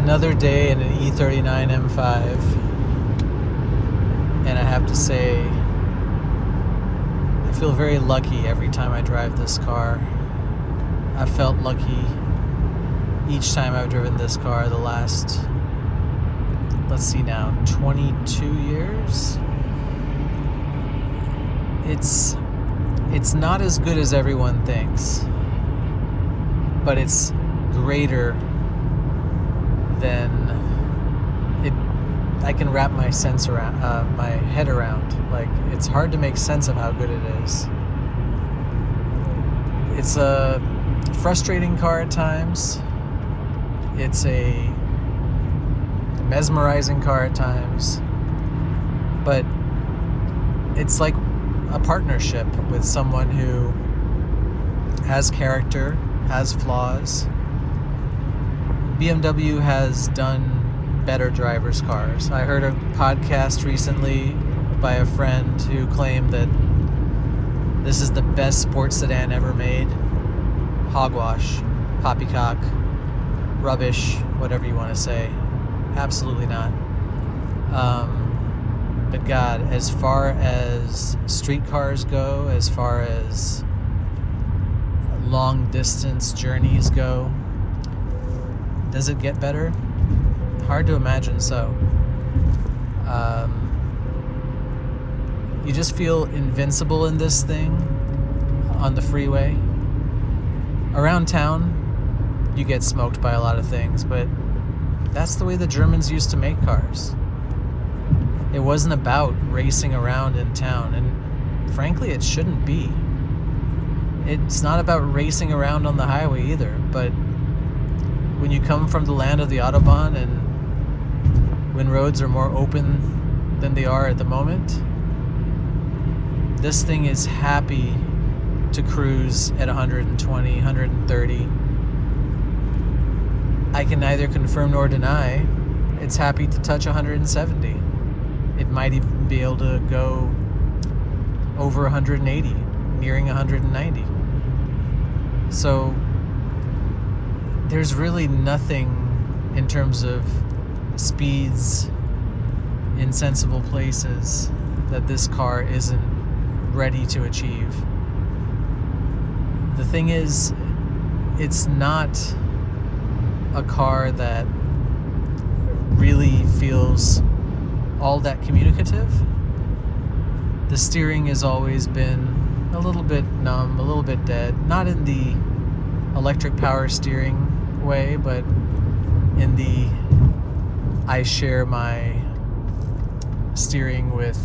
Another day in an E39 M5, and I have to say, I feel very lucky every time I drive this car. I felt lucky each time I've driven this car the last, let's see now, 22 years? It's not as good as everyone thinks, but it's greater than it. I can wrap my head around. Like, it's hard to make sense of how good it is. It's a frustrating car at times. It's a mesmerizing car at times, but it's like a partnership with someone who has character, has flaws. BMW has done better drivers' cars. I heard a podcast recently by a friend who claimed that this is the best sports sedan ever made. Hogwash, poppycock, rubbish, whatever you want to say. Absolutely not. But God, as far as street cars go, as far as long distance journeys go, does it get better? Hard to imagine so. You just feel invincible in this thing on the freeway. Around town, you get smoked by a lot of things, but that's the way the Germans used to make cars. It wasn't about racing around in town, and frankly, it shouldn't be. It's not about racing around on the highway either, but when you come from the land of the Autobahn and when roads are more open than they are at the moment, this thing is happy to cruise at 120, 130. I can neither confirm nor deny it's happy to touch 170. It might even be able to go over 180, nearing 190. So there's really nothing in terms of speeds in sensible places that this car isn't ready to achieve. The thing is, it's not a car that really feels all that communicative. The steering has always been a little bit numb, a little bit dead. Not in the electric power steering way, but in the I share my steering with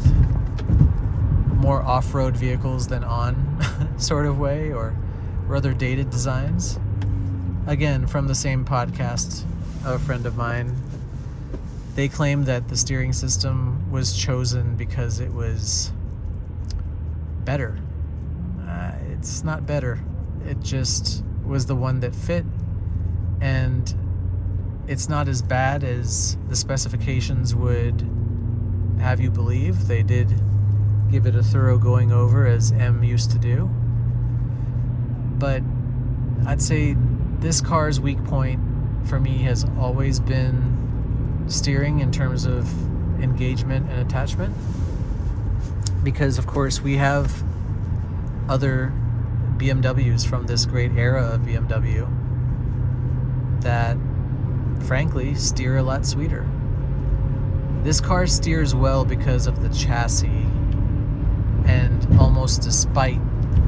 more off-road vehicles than on sort of way, or rather dated designs. Again, from the same podcast of a friend of mine, they claim that the steering system was chosen because it was better. It's not better. It just was the one that fit, and it's not as bad as the specifications would have you believe. They did give it a thorough going over, as M used to do. But I'd say this car's weak point for me has always been steering in terms of engagement and attachment, because of course we have other BMWs from this great era of BMW that frankly steer a lot sweeter. This car steers well because of the chassis and almost despite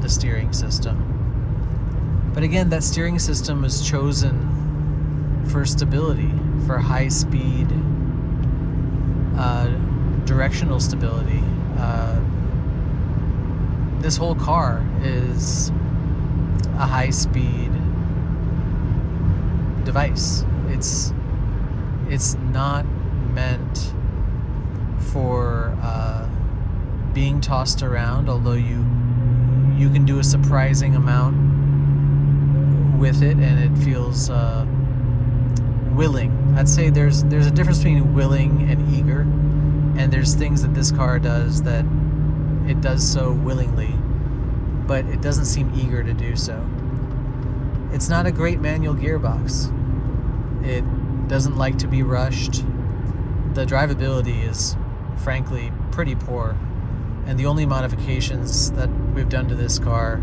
the steering system. But again, that steering system was chosen for stability, for high speed, directional stability. This whole car is a high speed device. It's not meant for being tossed around, although you can do a surprising amount with it, and it feels willing. I'd say there's a difference between willing and eager, and there's things that this car does that it does so willingly, but it doesn't seem eager to do so. It's not a great manual gearbox. It doesn't like to be rushed. The drivability is frankly pretty poor, and the only modifications that we've done to this car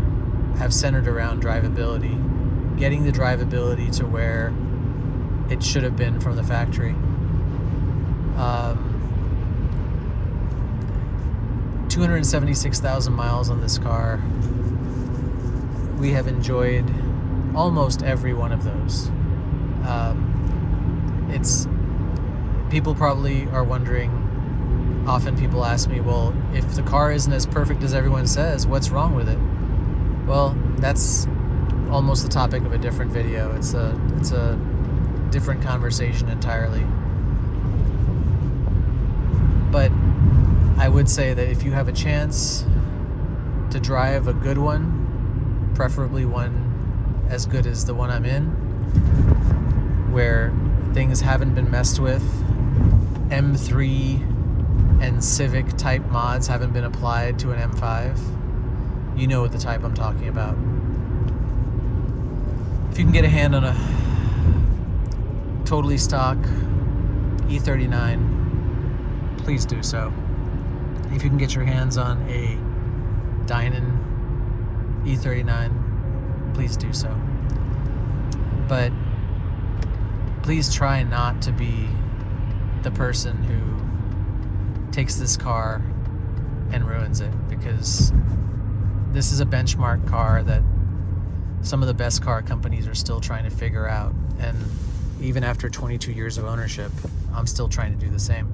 have centered around drivability, getting the drivability to where it should have been from the factory. 276,000 miles on this car. We have enjoyed almost every one of those. People probably are wondering, often people ask me, well, if the car isn't as perfect as everyone says, what's wrong with it? Well, that's almost the topic of a different video. It's a different conversation entirely. But I would say that if you have a chance to drive a good one, preferably one as good as the one I'm in, where things haven't been messed with, M3 and Civic type mods haven't been applied to an M5, you know what the type I'm talking about. If you can get a hand on a totally stock E39, please do so. If you can get your hands on a Dynan E39, please do so. But please try not to be the person who takes this car and ruins it, because this is a benchmark car that some of the best car companies are still trying to figure out, and even after 22 years of ownership, I'm still trying to do the same.